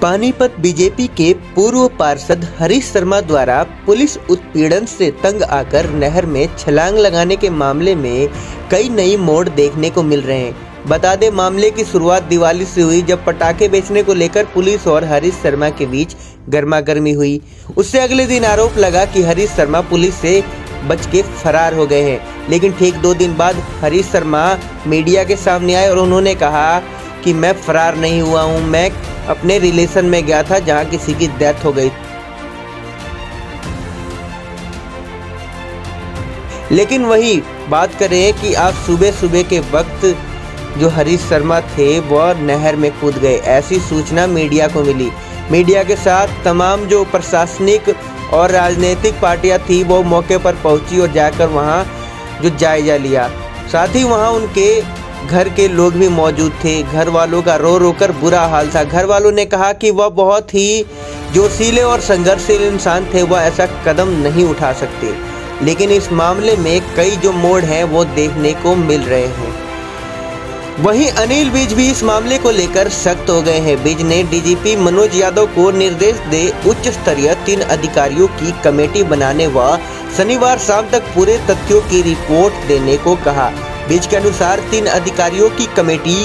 Panipat BJP के पूर्व पार्षद हरीश शर्मा द्वारा पुलिस उत्पीड़न से तंग आकर नहर में छलांग लगाने के मामले में कई नई मोड़ देखने को मिल रहे हैं। बता दें, मामले की शुरुआत दिवाली से हुई, जब पटाखे बेचने को लेकर पुलिस और हरीश शर्मा के बीच गर्मागर्मी हुई। उससे अगले दिन आरोप लगा कि हरीश शर्मा पुलिस से बच के फरार हो गए हैं। लेकिन ठीक 2 दिन बाद हरीश शर्मा मीडिया के सामने आए और उन्होंने कहा कि मैं फरार नहीं हुआ हूं, मैं अपने रिलेशन में गया था जहां किसी की डेथ हो गई। लेकिन वही बात करें कि आज सुबह सुबह के वक्त जो हरीश शर्मा थे वह नहर में कूद गए, ऐसी सूचना मीडिया को मिली। मीडिया के साथ तमाम जो प्रशासनिक और राजनीतिक पार्टियां थी वो मौके पर पहुंची और जाकर वहां जो जायजा लिया। साथ ही वहां उनके घर के लोग भी मौजूद थे। घर वालों का रो रो कर बुरा हाल था। घर वालों ने कहा कि वह बहुत ही जोशीले और संघर्षशील इंसान थे, वह ऐसा कदम नहीं उठा सकते। लेकिन इस मामले में कई जो मोड़ हैं वो देखने को मिल रहे हैं। वहीं अनिल विज भी इस मामले को लेकर सख्त हो गए हैं। विज ने डीजीपी मनोज यादव को निर्देश दे उच्च स्तरीय 3 अधिकारियों की कमेटी बनाने व शनिवार शाम तक पूरे तथ्यों की रिपोर्ट देने को कहा। विज के अनुसार 3 अधिकारियों की कमेटी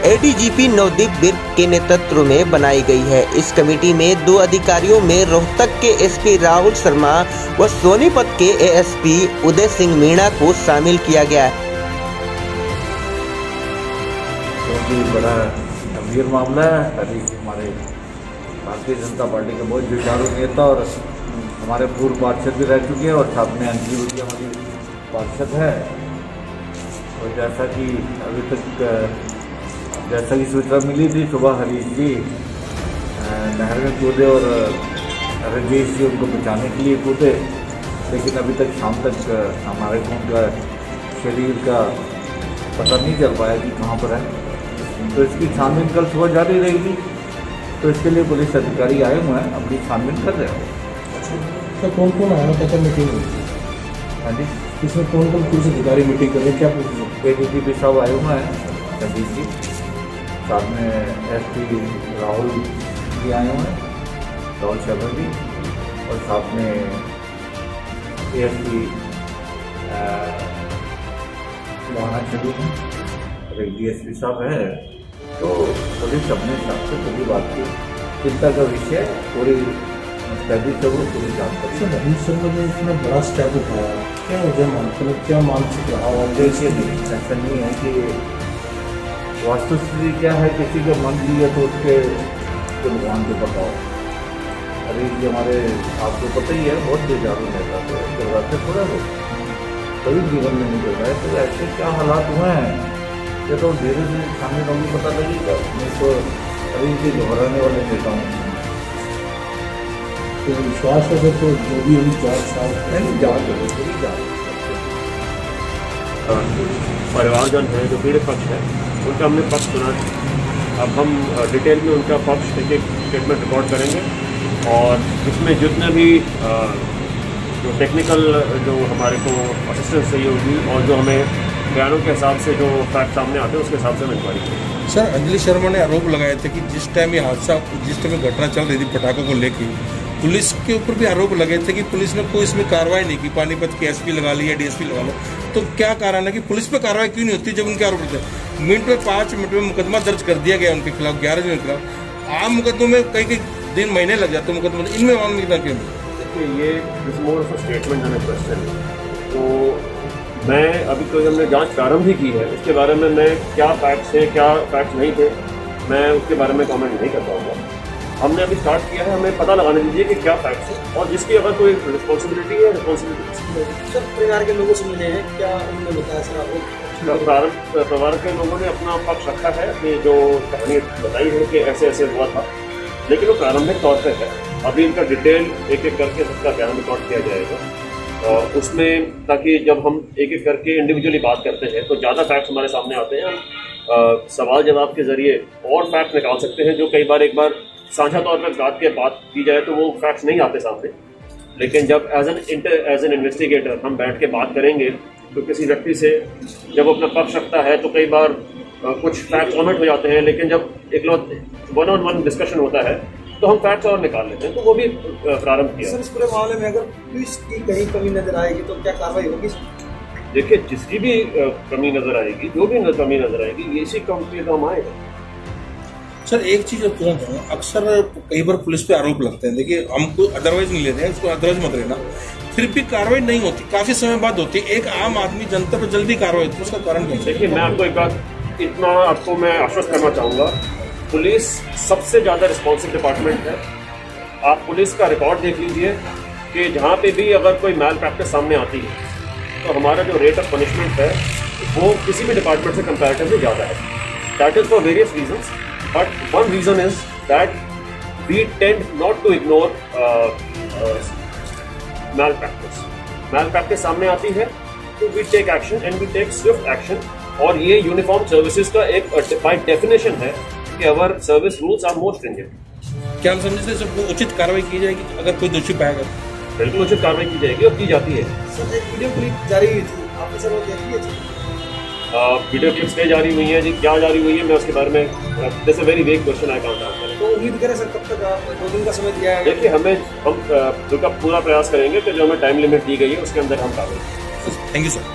एडीजीपी नवदीप बिर्क के नेतृत्व में बनाई गई है। इस कमेटी में 2 अधिकारियों में रोहतक के एसपी राहुल शर्मा व सोनीपत के एएसपी उदय सिंह मीणा को शामिल किया गया है। बड़ा गंभीर मामला है। अभी हमारे भारतीय जनता पार्टी के बहुत जुझारू नेता और हमारे पूर्व पार्षद भी रह चुके हैं और साथ में अंजलि भी हमारी पार्षद है। और जैसा कि अभी तक जैसा कि सूचना मिली थी, सुबह हरीश जी नहर में कूदे और राजेश जी उनको बचाने के लिए कूदे, लेकिन अभी तक शाम तक हमारे को उनका शरीर का पता नहीं चल पाया कि कहाँ पर है। तो इसकी छानबीन कल सुबह जारी रहेगी। तो इसके लिए पुलिस अधिकारी आए हुए हैं, अपनी छानबीन कर रहे हैं। तो कौन कौन आया था मीटिंग में? हाँ जी, इसमें कौन कौन पुलिस अधिकारी मीटिंग कर रहे हैं, क्या पूछ रहे? एडीजीपी साहब आए हुए हैं, सतीश जी, साथ में एसपी राहुल जी आए हुए हैं, राहुल शर्मा जी, और साथ में एएसपी महाना चलू हैं और एक डीएसपी साहब है। तो पुलिस अपने हिसाब से पूरी बात की चिंता का विषय पूरी स्टडी से वो पूरी जानकारी। हरीश शर्मा ने इतना बड़ा स्टेप उठाया, क्या वजह मतलब क्या मानसिक रहा? देखिए, नहीं ऐसा नहीं है कि वास्तुस्थिति क्या है, किसी का मन लिया तो उसके भगवान को बताओ। अरे ये हमारे आपको पता ही है, बहुत जुझारू नेता थे, दुर्भाग्य थोड़ा हो कभी जीवन में निकल रहा है। तो ऐसे क्या हालात हुए हैं ये तो धीरे धीरे सामने लोगों को पता लगेगा। मैं तो अभी इनके घबराने वाले नेता हूँ। तो विश्वास है तो जो भी हम जाँच पूरी जाँच परिवारजन है जो पीड़ित पक्ष है उनका हमने पक्ष सुना। अब हम डिटेल में उनका पक्ष एक स्टेटमेंट रिकॉर्ड करेंगे और इसमें जितने भी जो टेक्निकल जो हमारे को असिस्टेंस चाहिए होगी और जो हमें बयानों के हिसाब से जो फैक्ट सामने आते हैं उसके हिसाब से हम इंक्वायरी करेंगे। सर, अंजलि शर्मा ने आरोप लगाया था कि जिस टाइम ये हादसा, जिस टाइम घटना चल रही थी पटाखों को लेकर, पुलिस के ऊपर भी आरोप लगाए थे कि पुलिस ने कोई इसमें कार्रवाई नहीं की। पानीपत के एसपी लगा लिया, डीएसपी लगा लो, तो क्या कारण है कि पुलिस पे कार्रवाई क्यों नहीं होती जब उनके आरोप होते हैं? मिनट में 5 मिनट में मुकदमा दर्ज कर दिया गया उनके खिलाफ, 11 जनों के खिलाफ। आम मुकदमों में कई दिन महीने लग जाते हैं मुकदमा, इनमें मामले कितना क्यों? देखिए, ये is more of a statement and a question. तो मैं अभी तो हमने जांच प्रारंभ ही की है, इसके बारे में मैं क्या फैक्ट्स हैं क्या फैक्ट्स नहीं थे मैं उसके बारे में कमेंट नहीं कर पाऊँगा। हमने अभी स्टार्ट किया है, हमें पता लगाने दीजिए कि क्या फैक्ट्स है और जिसकी अगर कोई रिस्पॉन्सिबिलिटी है रिस्पॉन्सिबिलिटी। सर, परिवार के लोगों से मिले हैं, क्या उन्होंने बताया सर आपको? परिवार के लोगों ने अपना पक्ष रखा है, अपनी जो कहानी बताई है कि ऐसे ऐसे हुआ था, लेकिन वो प्रारंभिक तौर पर है। अभी इनका डिटेल एक एक करके सबका बयान रिकॉर्ड किया जाएगा उसमें, ताकि जब हम एक एक करके इंडिविजुअली बात करते हैं तो ज़्यादा फैक्ट्स हमारे सामने आते हैं। हम सवाल जवाब के जरिए और फैक्ट्स निकाल सकते हैं जो कई बार एक बार साझा तौर पर बात की जाए तो वो फैक्ट्स नहीं आते सामने। लेकिन जब एज एन इन्वेस्टिगेटर हम बैठ के बात करेंगे तो किसी व्यक्ति से जब अपना पक्ष रखता है तो कई बार कुछ फैक्ट्स ऑमिट हो जाते हैं, लेकिन जब एक वन ऑन वन डिस्कशन होता है तो हम फैक्ट्स और निकाल लेते हैं, तो वो भी प्रारंभ किया। सर, इस पूरे मामले में अगर पुलिस की कहीं कमी नजर आएगी तो क्या कार्रवाई होगी? देखिए, जिसकी भी कमी नजर आएगी, जो भी कमी नजर आएगी, ये इसी कंपनी का हम आएगा। सर, एक चीज तुरंत है, अक्सर कई बार पुलिस पे आरोप लगते हैं, देखिए हमको अदरवाइज नहीं लेते हैं, इसको अदरवाइज मत लेना, फिर भी कार्रवाई नहीं होती, काफी समय बाद होती है। एक आम आदमी जनता पर जल्दी कार्रवाई होती है, उसका कारण क्या है? देखिए, मैं आपको एक बात इतना आपको मैं आश्वस्त करना चाहूँगा, पुलिस सबसे ज़्यादा रिस्पॉन्सिव डिपार्टमेंट है। आप पुलिस का रिकॉर्ड देख लीजिए कि जहाँ पे भी अगर कोई मैल प्रैक्टिस सामने आती है तो हमारा जो रेट ऑफ पनिशमेंट है वो किसी भी डिपार्टमेंट से कंपैरेटिवली ज़्यादा है। That is for various reasons, but one reason is that we tend not to ignore malpractice. Malpractice सामने आती है तो we take action and we take swift action, और ये यूनिफॉर्म सर्विसेज का एक बाय डेफिनेशन है कि our service rules are more stringent. क्या हम समझते हैं सबको उचित कार्रवाई की जाएगी अगर कोई दोषी पाएगा? बिल्कुल उचित कार्रवाई की जाएगी और की जाती है। सर, एक वीडियो क्लिप जारी हुई थी, आपने सर वो देखी है? वीडियो क्लिप्स कई जारी हुई हैं जी, क्या जारी हुई है मैं उसके बारे में, this a very vague question, I can't answer. तो उम्मीद करें सर, कब तक आप 2 दिन का समय दिया है? देखिए, हम पूरा प्रयास करेंगे कि जो हमें टाइम लिमिट दी गई है उसके अंदर हम कार्रवाई। Thank you sir.